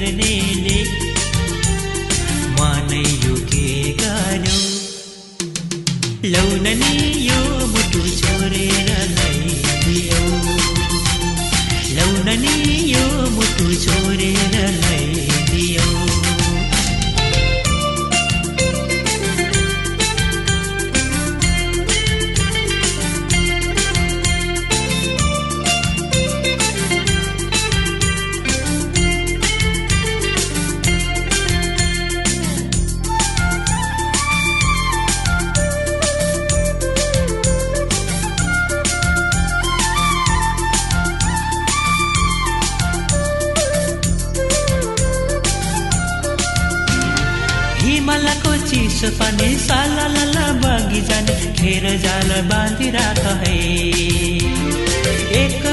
हेर्नेले मनै यो के गर्यो लौन नि यो मुटु छोडेर लैदियो लौन नि यो मुटु छोडेर लैदियो हिमालको चिसो पानी साला बगी जाने घेर जाल बाँधिराख है एक